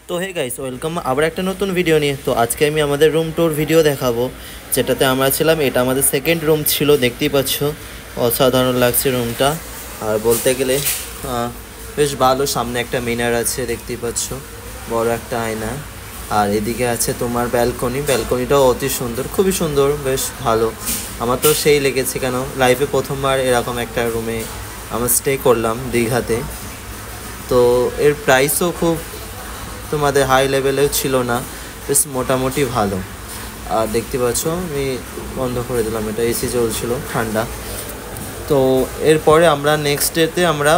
তো hey guys, welcome আবার একটা নতুন ভিডিও নিয়ে। তো আজকে আমি আমাদের রুম ট্যুর ভিডিও দেখাবো, যেটাতে আমরা ছিলাম। এটা আমাদের সেকেন্ড রুম ছিল, দেখতেই পাচ্ছ। অসাধারণ লাগছে রুমটা। আর বলতে গেলে বেশ ভালো। সামনে একটা মিনার আছে, দেখতেই পাচ্ছ, বড় একটা আয়না। আর এদিকে আছে তোমার ব্যালকনিটাও অতি সুন্দর, খুবই সুন্দর, বেশ ভালো। আমার তো সেই লেগেছে, কেন লাইফে প্রথমবার এরকম একটা রুমে আমরা স্টে করলাম দীঘাতে। তো এর প্রাইসও খুব তোমাদের হাই লেভেলেও ছিল না, বেশ মোটামুটি ভালো। আর দেখতে পাচ্ছ আমি বন্ধ করে দিলাম, এটা এসি চলছিল, ঠান্ডা। তো এরপরে আমরা নেক্সট ডেতে আমরা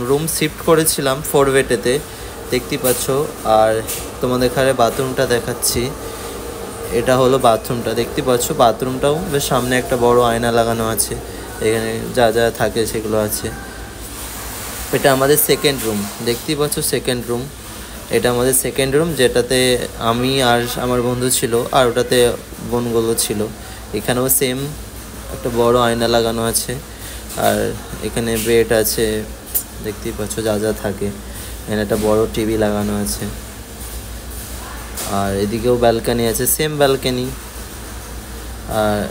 রুম শিফট করেছিলাম 4 বেডেতে, দেখতেই পাচ্ছ। আর তোমাদের এখানে বাথরুমটা দেখাচ্ছি। এটা হলো বাথরুমটা, দেখতে পাচ্ছ। বাথরুমটাও বেশ, সামনে একটা বড় আয়না লাগানো আছে, এখানে যা যা থাকে সেগুলো আছে। এটা আমাদের সেকেন্ড রুম, দেখতেই পাচ্ছ, সেকেন্ড রুম। এটা আমাদের সেকেন্ড রুম, যেটাতে আমি আর আমার বন্ধু ছিল, আর ওটাতে বোনগুলো ছিল। এখানেও সেম একটা বড় আয়না লাগানো আছে। আর এখানে বেড আছে, দেখতেই পাচ্ছ, যা যা থাকে। এখানে একটা বড় টিভি লাগানো আছে। আর এদিকেও ব্যালকনি আছে, সেম ব্যালকনি। আর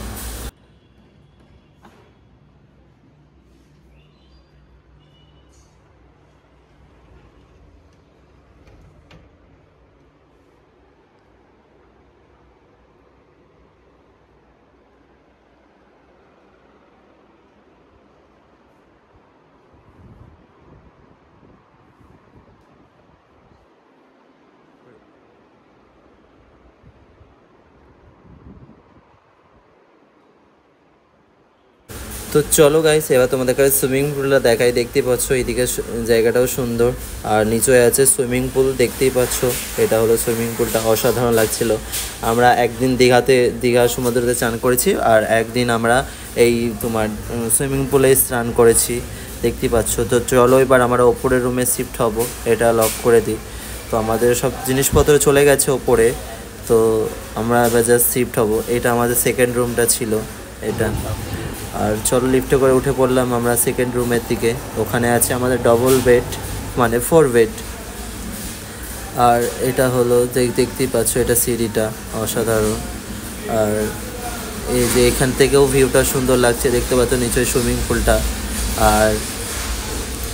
তো চলো গাইস, এবার তোমাদের কাছে সুইমিং পুলটা দেখাই। দেখতেই পাচ্ছ এইদিকে জায়গাটাও সুন্দর, আর নিচে আছে সুইমিং পুল, দেখতেই পাচ্ছ। এটা হলো সুইমিং পুলটা, অসাধারণ লাগছিল। আমরা একদিন দীঘা সমুদ্রতে চান করেছি, আর একদিন আমরা এই তোমার সুইমিং পুলে স্নান করেছি, দেখতেই পাচ্ছ। তো চলো এবার আমরা ওপরের রুমে শিফট হব, এটা লক করে দিই। তো আমাদের সব জিনিসপত্র চলে গেছে ওপরে, তো আমরা এবার জাস্ট শিফট হব। এটা আমাদের সেকেন্ড রুমটা ছিল, এটা। আর চলো লিফটে করে উঠে পড়লাম আমরা সেকেন্ড রুমের দিকে। ওখানে আছে আমাদের ডবল বেড, মানে 4 বেড। আর এটা হলো দেখতেই পাচ্ছ, এটা সিঁড়িটা অসাধারণ। আর এই যে এখান থেকেও ভিউটা সুন্দর লাগছে, দেখতে পাচ্ছ নিচে সুইমিং পুলটা। আর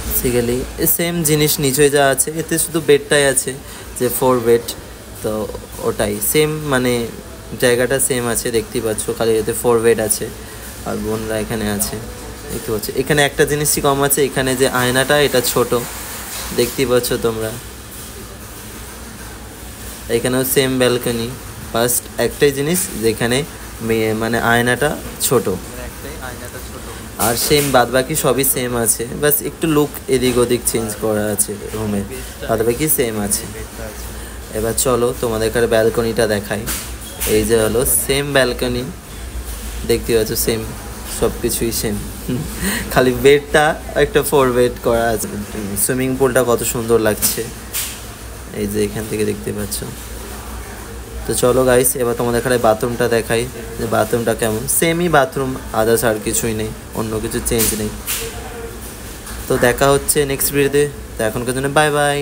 বেসিক্যালি সেম জিনিস নিচে যা আছে, এতে শুধু বেডটাই আছে, যে 4 বেড। তো ওটাই সেম, মানে জায়গাটা সেম আছে, দেখতেই পাচ্ছ, খালি এতে 4 বেড আছে। আর বোনরা এখানে আছে, দেখতে পাচ্ছ। এখানে একটা জিনিসই কম আছে, এখানে যে আয়নাটা, এটা ছোট, দেখতেই পাচ্ছ তোমরা। এখানেও সেম ব্যালকনি, ফার্স্ট একটাই জিনিস যেখানে মানে আয়নাটা ছোট, আর সেম বাদবাকি সবই সেম আছে, বাস একটু লুক এদিক ওদিক চেঞ্জ করা আছে রুমে, বাদবাকি সেম আছে। এবার চলো তোমাদের এখানে ব্যালকনিটা দেখাই। এই যে হলো সেম ব্যালকনি, দেখতে পাচ্ছ, সেম, সব কিছুই সেম, খালি বেডটা একটা 4 বেড করা আছে। সুইমিং পুলটা কত সুন্দর লাগছে, এই যে এখান থেকে দেখতে পাচ্ছ। তো চলো গাইস, এবার তোমাদের এখানে বাথরুমটা দেখাই, যে বাথরুমটা কেমন। সেমই বাথরুম, আদার্স আর কিছুই নেই, অন্য কিছু চেঞ্জ নেই। তো দেখা হচ্ছে নেক্সট ভিডিওতে। তো এখনকার জন্য বাই বাই।